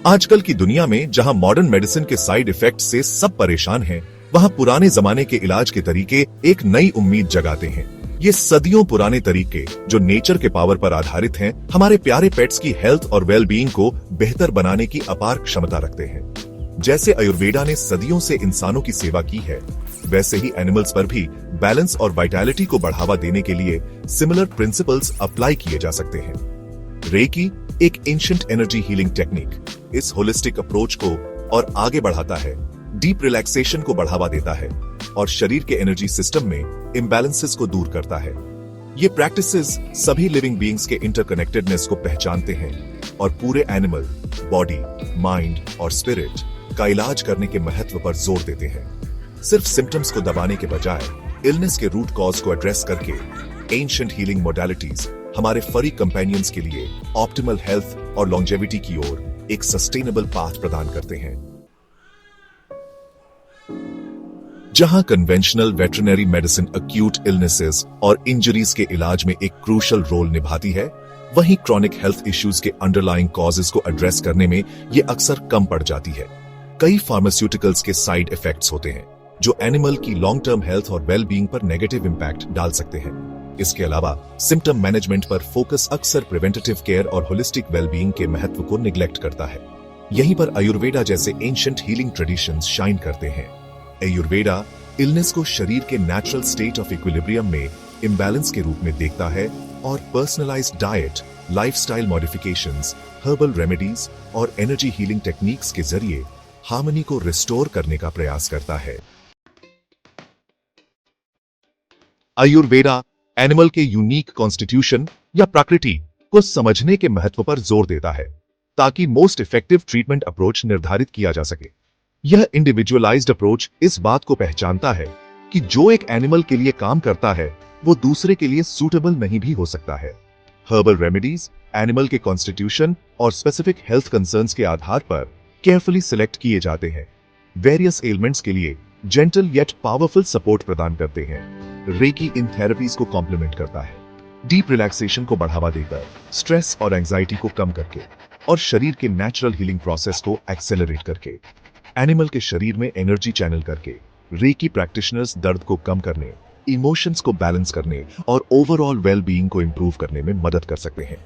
आजकल की दुनिया में जहां मॉडर्न मेडिसिन के साइड इफेक्ट से सब परेशान हैं, वहां पुराने जमाने के इलाज के तरीके एक नई उम्मीद जगाते हैं। ये सदियों पुराने तरीके जो नेचर के पावर पर आधारित हैं, हमारे प्यारे पेट्स की हेल्थ और वेल बीइंग को बेहतर बनाने की अपार क्षमता रखते हैं। जैसे आयुर्वेदा ने सदियों से इंसानों की सेवा की है, वैसे ही एनिमल्स पर भी बैलेंस और वाइटैलिटी को बढ़ावा देने के लिए सिमिलर प्रिंसिपल्स अप्लाई किए जा सकते हैं। रेकी एक एंशिएंट एनर्जी हीलिंग टेक्निक इस होलिस्टिक अप्रोच को और आगे बढ़ाता है, डीप रिलैक्सेशन को बढ़ावा देता है और शरीर के एनर्जी सिस्टम में इम्बैलेंसेस को दूर करता है। ये प्रैक्टिसेस सभी लिविंग बीइंग्स के इंटरकनेक्टेडनेस को पहचानते हैं और पूरे एनिमल, बॉडी, माइंड और स्पिरिट का इलाज करने के महत्व पर जोर देते हैं। सिर्फ सिम्टम्स को दबाने के बजाय इलनेस के रूट कॉज को एड्रेस करके एंशिएंट हीलिंग मोडालिटीज हमारे फरी कंपेनियंस के लिए ऑप्टिमल हेल्थ और लॉन्जेविटी की ओर एक सस्टेनेबल पाथ प्रदान करते हैं। जहां conventional veterinary medicine acute illnesses और इंजरीज के इलाज में एक क्रूशियल रोल निभाती है, वहीं क्रॉनिक हेल्थ इश्यूज के अंडरलाइंग कॉजेज को एड्रेस करने में ये अक्सर कम पड़ जाती है। कई फार्मास्यूटिकल्स के साइड इफेक्ट्स होते हैं जो एनिमल की लॉन्ग टर्म हेल्थ और वेल बीइंग पर नेगेटिव इंपैक्ट डाल सकते हैं। इसके अलावा सिम्टम मैनेजमेंट पर फोकस अक्सर प्रिवेंटिव केयर और होलिस्टिक वेल बीइंग के महत्व को निग्लेक्ट करता है। यहीं पर आयुर्वेदा जैसे एंशिएंट हीलिंग ट्रेडिशंस शाइन करते हैं। आयुर्वेदा इलनेस को शरीर के नेचुरल स्टेट ऑफ इक्विलिब्रियम में इम्बैलेंस के रूप में देखता है और personalised diet, lifestyle modifications, herbal remedies और एनर्जी हीलिंग टेक्निक्स के जरिए हार्मनी को रिस्टोर करने का प्रयास करता है। आयुर्वेदा एनिमल के यूनिक कॉन्स्टिट्यूशन या प्रकृति को समझने के महत्व पर जोर देता है ताकि मोस्ट इफेक्टिव ट्रीटमेंट अप्रोच निर्धारित किया जा सके। यह इंडिविजुअलाइज्ड अप्रोच इस बात को पहचानता है कि जो एक एनिमल के लिए काम करता है वो दूसरे के लिए सूटेबल नहीं भी हो सकता है। हर्बल रेमेडीज एनिमल के कॉन्स्टिट्यूशन और स्पेसिफिक हेल्थ कंसर्न्स के आधार पर केयरफुली सिलेक्ट किए जाते हैं। वेरियस एलिमेंट्स के लिए जेंटल येट पावरफुल सपोर्ट प्रदान करते हैं। रेकी इन थेरेपीज को कॉम्प्लीमेंट करता है, डीप रिलैक्सेशन को बढ़ावा देकर, स्ट्रेस और एंजाइटी को कम करके और शरीर के नेचुरल हीलिंग प्रोसेस को एक्सेलरेट करके। एनिमल के शरीर में एनर्जी चैनल करके रेकी प्रैक्टिशनर्स दर्द को कम करने, इमोशंस को बैलेंस करने और ओवरऑल वेल बीइंग को इंप्रूव करने में मदद कर सकते हैं।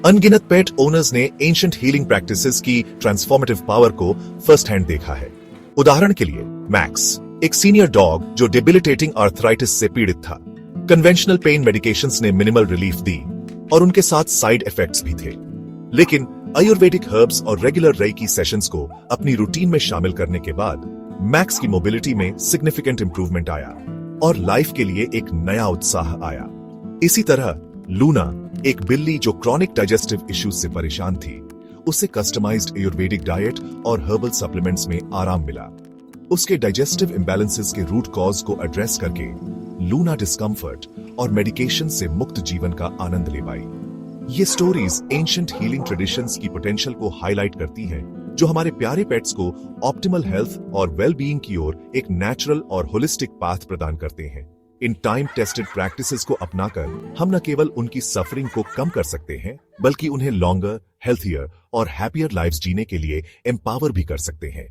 अनगिनत पेट ओनर्स ने एंशिएंट हीलिंग प्रैक्टिसेस की ट्रांसफॉर्मेटिव पावर को फर्स्ट हैंड देखा है। उदाहरण के लिए मैक्स, एक सीनियर डॉग जो डिबिलिटेटिंग आर्थराइटिस से पीड़ित था। कन्वेंशनल पेन मेडिकेशंस ने मिनिमल रिलीफ दी और उनके साथ साइड इफेक्ट्स भी थे, लेकिन आयुर्वेदिक हर्ब्स और रेगुलर रेकी सेशंस को अपनी रूटीन में शामिल करने के बाद मैक्स की मोबिलिटी में सिग्निफिकेंट इंप्रूवमेंट आया और लाइफ के लिए एक नया उत्साह आया। इसी तरह लूना, एक बिल्ली जो क्रॉनिक डाइजेस्टिव इश्यूज से परेशान थी, उसे कस्टमाइज्ड आयुर्वेदिक डाइट और हर्बल सप्लीमेंट्स में आराम मिला। उसके डाइजेस्टिव इम्बैलेंसेस के रूट कॉज को एड्रेस करके लूना डिस्कम्फर्ट और मेडिकेशन से मुक्त जीवन का आनंद ले पाई। ये स्टोरीज एंशिएंट हीलिंग ट्रेडिशंस की पोटेंशियल को हाईलाइट करती हैं, जो हमारे प्यारे पेट्स को ऑप्टिमल हेल्थ और वेल बीइंग की ओर एक नेचुरल और होलिस्टिक पाथ प्रदान करते हैं। इन टाइम टेस्टेड प्रैक्टिसेस को अपनाकर हम न केवल उनकी सफरिंग को कम कर सकते हैं, बल्कि उन्हें लॉन्गर, हेल्थियर और हैप्पियर लाइव्स जीने के लिए एम्पावर भी कर सकते हैं।